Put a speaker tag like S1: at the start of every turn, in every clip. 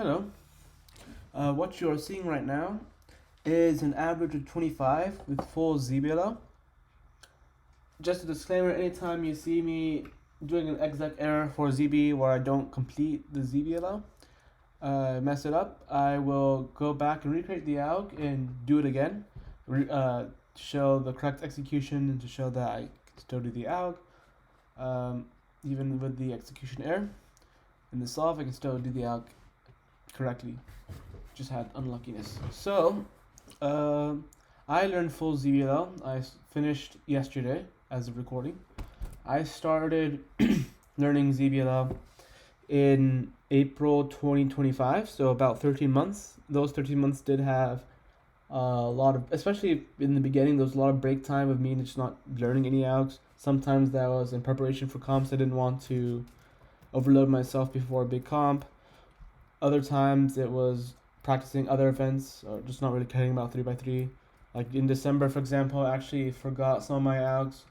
S1: Hello. What you're seeing right now is an average of 25 with full ZBLL. Just a disclaimer, anytime you see me doing an exec error for ZB where I don't complete the ZBLL, mess it up, I will go back and recreate the alg and do it again, to show the correct execution and to show that I can still do the alg, even with the execution error. In the solve, I can still do the alg correctly. Just had unluckiness. So, I learned full ZBLL. I finished yesterday as of recording. I started learning ZBLL in April 2025, so about 13 months. Those 13 months did have a lot of, especially in the beginning, there was a lot of break time of me just not learning any algs. Sometimes that was in preparation for comps. I didn't want to overload myself before a big comp. Other times it was practicing other events or just not really caring about 3x3. Like in December, for example, I actually forgot some of my algs,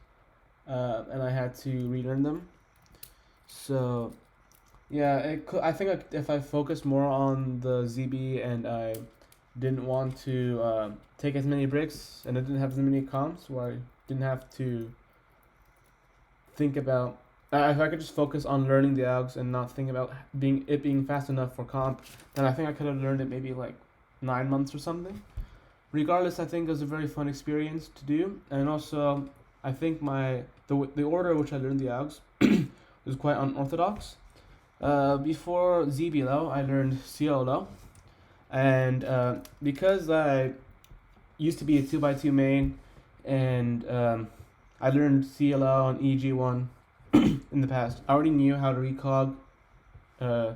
S1: and I had to relearn them. So, yeah, I think if I focused more on the ZB and I didn't want to take as many breaks and I didn't have as many comps where I didn't have to think about. If I could just focus on learning the algs and not think about being fast enough for comp, then I think I could have learned it maybe like 9 months or something. Regardless, I think it was a very fun experience to do, and also I think the order which I learned the algs was quite unorthodox. Before ZBLL, I learned CLL, and because I used to be a 2x2 main, and I learned CLL and EG1 in the past. I already knew how to recog the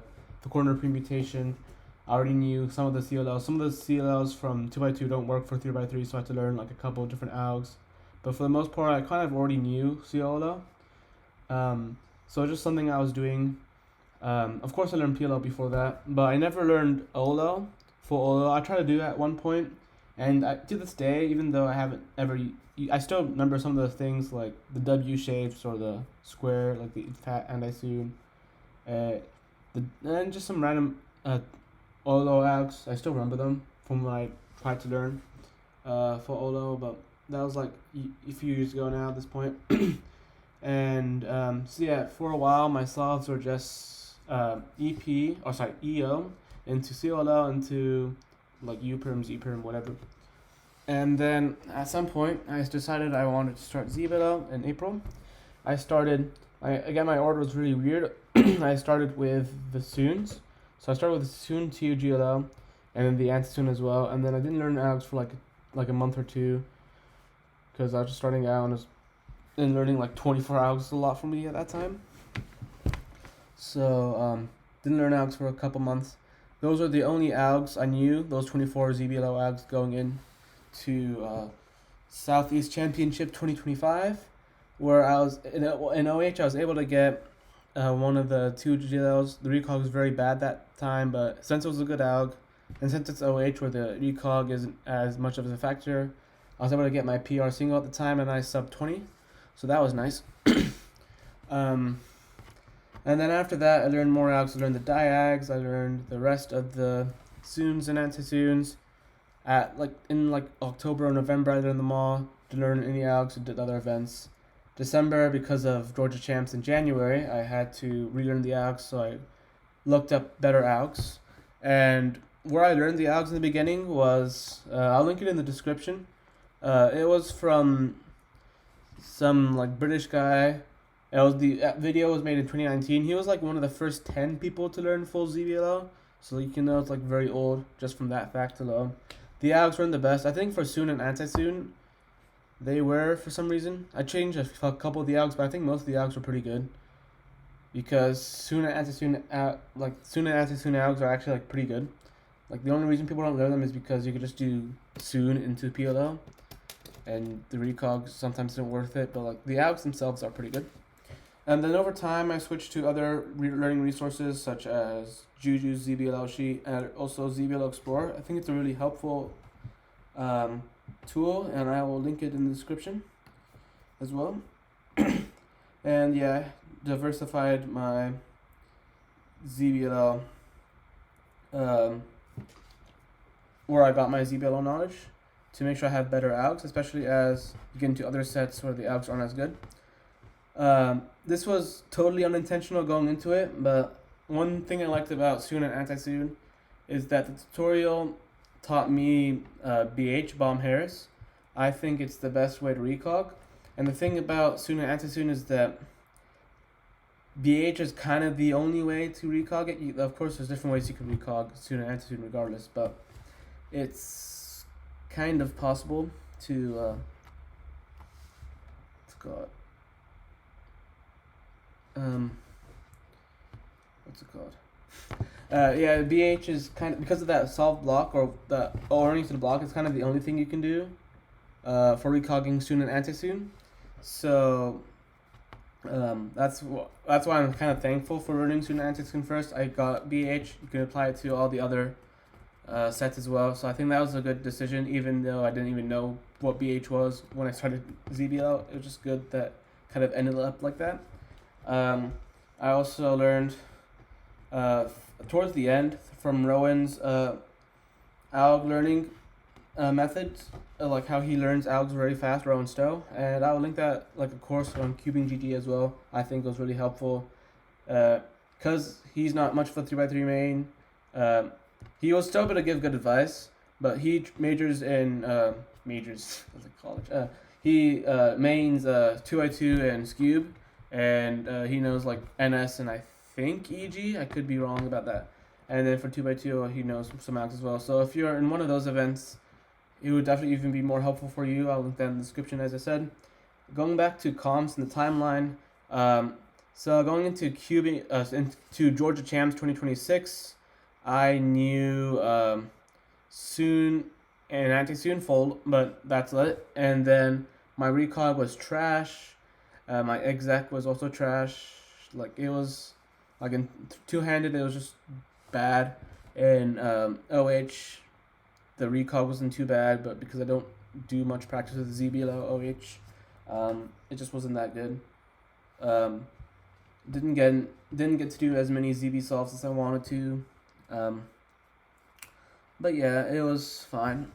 S1: corner permutation. I already knew some of the CLLs. Some of the CLLs from 2x2 don't work for 3x3, so I had to learn like a couple of different algs. But for the most part, I kind of already knew CLL. So just something I was doing. Of course, I learned PLL before that, but I never learned OLL. For OLL, I tried to do it at one point, and to this day, even though I haven't ever, I still remember some of the things like the W shapes or the square, like the fat anti-soon, and just some random OLO algs. I still remember them from when I tried to learn for OLO, but that was like a few years ago now at this point. And so yeah, for a while my solves were just EO into CLL into like U perm, Z perm, whatever. And then at some point I decided I wanted to start ZBLL in April. Again, my order was really weird. I started with the Soons. So I started with the Soon 2 GLL and then the Anti-Soon as well. And then I didn't learn algs for like a month or two because I was just starting out and learning like 24 algs is a lot for me at that time. So didn't learn algs for a couple months. Those are the only algs I knew, those 24 ZBLL algs going in to Southeast Championship 2025, where I was in OH. I was able to get one of the 2 GLLs. The recog was very bad that time, but since it was a good alg, and since it's OH where the recog isn't as much of a factor, I was able to get my PR single at the time, and I sub 20, so that was nice. And then after that, I learned more algs. I learned the diags. I learned the rest of the soons and anti-soons. In October or November, I learned them all. To learn any algs, and did other events. December, because of Georgia Champs in January, I had to relearn the algs, so I looked up better algs. And where I learned the algs in the beginning was, I'll link it in the description. It was from some like British guy. The video was made in 2019. He was like one of the first 10 people to learn full ZBLL, so you can know it's like very old just from that fact alone. The algs weren't the best. I think for Soon and Anti-Soon, they were for some reason. I changed a couple of the algs, but I think most of the algs were pretty good. Because Soon and Anti-Soon algs are actually like pretty good. Like the only reason people don't learn them is because you could just do Soon into PLL, and the recog sometimes isn't worth it. But like the algs themselves are pretty good. And then over time, I switched to other learning resources such as Juju's ZBLL sheet and also ZBLL Explorer. I think it's a really helpful tool, and I will link it in the description as well. And yeah, diversified my ZBLL um, where I got my ZBLL knowledge to make sure I have better algs, especially as you get into other sets where the algs aren't as good. This was totally unintentional going into it, but one thing I liked about Soon and Anti-Soon is that the tutorial taught me BH, Bomb Harris. I think it's the best way to recog. And the thing about Soon and Anti-Soon is that BH is kind of the only way to recog it. Of course, there's different ways you can recog Soon and Anti-Soon regardless, but it's kind of possible to what's it called? What's it called? Yeah, BH is kind of, because of that solve block or the orienting to the block, it's kind of the only thing you can do for recogging Soon and Anti-Soon. So that's why I'm kind of thankful for learning Soon and Anti-Soon first. I got BH. You can apply it to all the other sets as well. So I think that was a good decision, even though I didn't even know what BH was when I started ZBL. It was just good that kind of ended up like that. I also learned towards the end from Rowan's alg learning methods, like how he learns algs very fast, Rowan Stowe, and I will link that like a course on cubing GT as well. I think it was really helpful because he's not much of a 3x3 main. He was still able to give good advice, but he majors in majors as a college. He mains 2x2 and Scube, and he knows like NS and I think EG. I could be wrong about that. And then for 2x2, he knows some algs as well. So if you're in one of those events, it would definitely even be more helpful for you. I'll link that in the description, as I said. Going back to comps and the timeline, so going into cubing, into Georgia Champs 2026, I knew Soon and Anti-Soon fold, but that's it. And then my recog was trash. My exec was also trash. Like it was, like in two-handed, it was just bad. In OH, the recog wasn't too bad, but because I don't do much practice with ZBLL OH, it just wasn't that good. Didn't get to do as many ZB solves as I wanted to. But yeah, it was fine.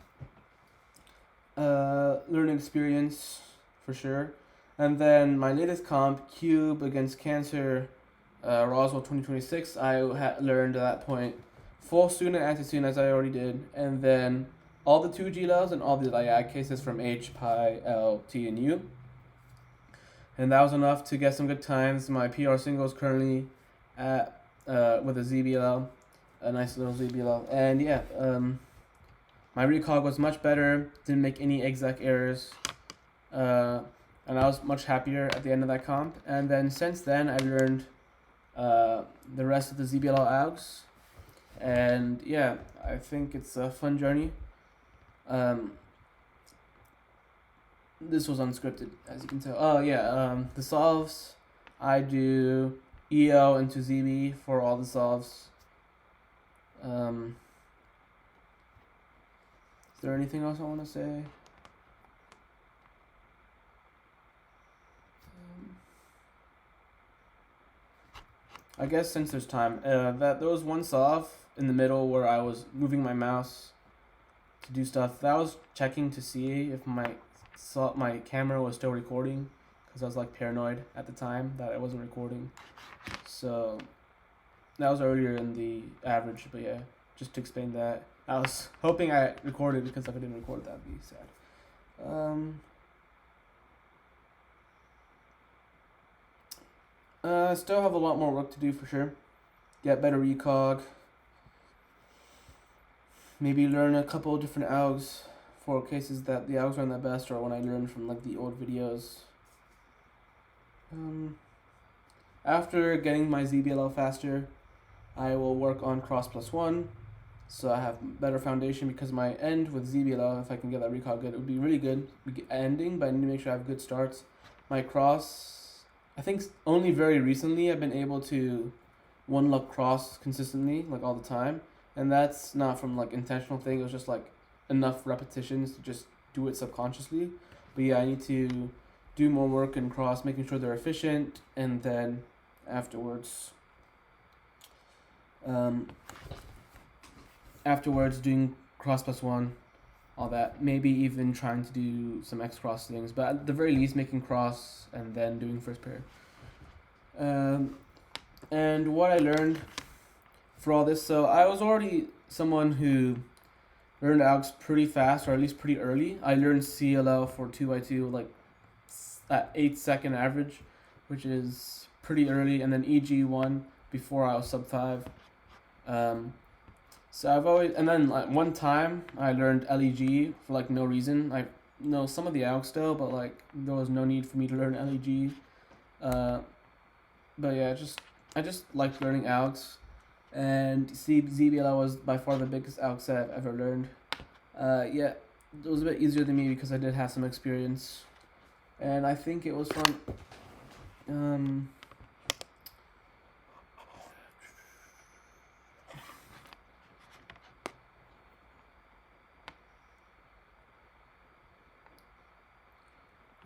S1: Learning experience for sure. And then my latest comp, Cube against Cancer, Roswell 2026, I learned at that point full Soon and Anti-Soon as I already did, and then all the 2 GLs and all the diag cases from H, Pi, L, T, and U. And that was enough to get some good times. My PR single is currently at with a ZBLL, a nice little ZBLL. And yeah, my recog was much better, didn't make any exec errors, and I was much happier at the end of that comp. And then since then, I've learned the rest of the ZBLL algs. And yeah, I think it's a fun journey. This was unscripted, as you can tell. Oh yeah, the solves, I do EO into ZB for all the solves. Is there anything else I want to say? I guess since there's time, there was one solve in the middle where I was moving my mouse to do stuff. That was checking to see if my camera was still recording, because I was like paranoid at the time that it wasn't recording. So that was earlier in the average, but yeah, just to explain that. I was hoping I recorded, because if I didn't record, that'd be sad. I still have a lot more work to do for sure. Get better recog. Maybe learn a couple of different algs for cases that the algs aren't the best, or when I learned from like the old videos. After getting my ZBLL faster, I will work on cross +1, so I have better foundation, because my end with ZBLL, if I can get that recog good, it would be really good ending, but I need to make sure I have good starts. My cross, I think only very recently I've been able to one luck cross consistently, like all the time, and that's not from like intentional thing. It was just like enough repetitions to just do it subconsciously. But yeah, I need to do more work in cross, making sure they're efficient, and then afterwards afterwards doing cross plus one, all that. Maybe even trying to do some X cross things, but at the very least making cross and then doing first pair. And what I learned for all this, so I was already someone who learned ALX pretty fast, or at least pretty early. I learned CLL for 2x2 like at 8-second average, which is pretty early, and then EG1 before I was sub 5. So I've always, and then like one time I learned LEG for like no reason. I know some of the ALX still, but like there was no need for me to learn LEG. But yeah, I just liked learning ALX, and ZBLL was by far the biggest ALX I've ever learned. Yeah, it was a bit easier than me because I did have some experience, and I think it was fun.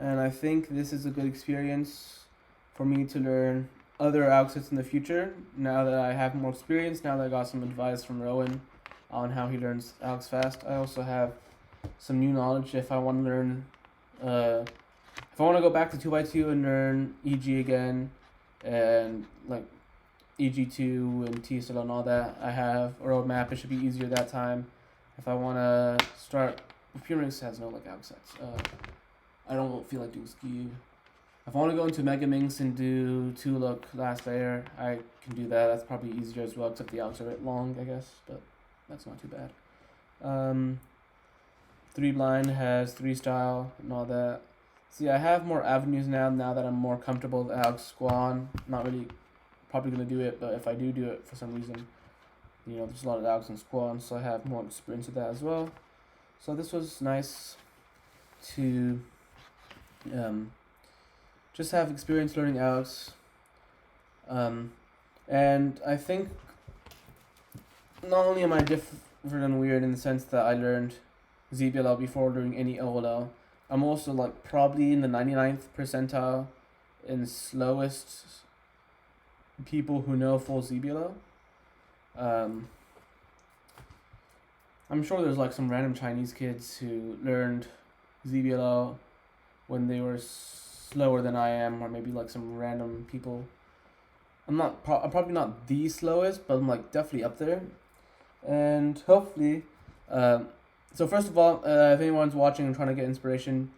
S1: And I think this is a good experience for me to learn other ALXs in the future. Now that I have more experience, now that I got some advice from Rowan on how he learns ALX fast, I also have some new knowledge if I want to learn. If I want to go back to 2x2 and learn EG again, and like EG2 and TSL and all that, I have a roadmap. It should be easier that time. If I want to start, Puremix has no like ALX sets. I don't feel like doing ski. If I want to go into Mega Minx and do 2-look last layer, I can do that. That's probably easier as well, except the ALX are a bit long, I guess, but that's not too bad. 3 blind has 3 style and all that. See, I have more avenues now that I'm more comfortable with ALX Squan. Not really probably going to do it, but if I do it for some reason, there's a lot of ALX and Squan, so I have more experience with that as well. So this was nice to just have experience learning ALX. And I think not only am I different and weird in the sense that I learned ZBLL before doing any OLL, I'm also like probably in the 99th percentile in slowest people who know full ZBLL. I'm sure there's like some random Chinese kids who learned ZBLL when they were slower than I am, or maybe like some random people. I'm probably not the slowest, but I'm like definitely up there. And hopefully, so first of all, if anyone's watching and trying to get inspiration,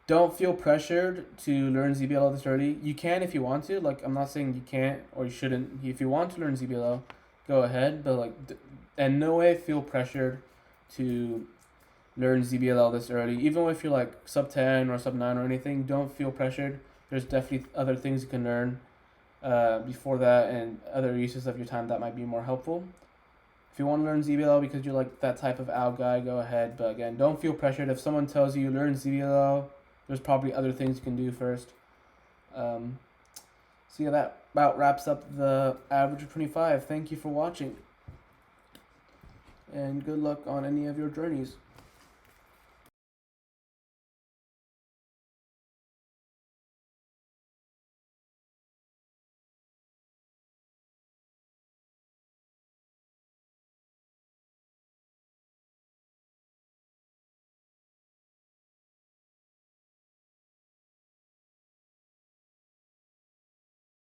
S1: don't feel pressured to learn ZBLL this early. You can if you want to. Like, I'm not saying you can't or you shouldn't. If you want to learn ZBLL, go ahead. But like, in no way feel pressured to learn ZBLL this early. Even if you're like sub 10 or sub 9 or anything, don't feel pressured. There's definitely other things you can learn before that, and other uses of your time that might be more helpful. If you want to learn ZBLL because you're like that type of AL guy, go ahead. But again, don't feel pressured. If someone tells you learn ZBLL, there's probably other things you can do first. So yeah, that about wraps up the average of 25. Thank you for watching, and good luck on any of your journeys.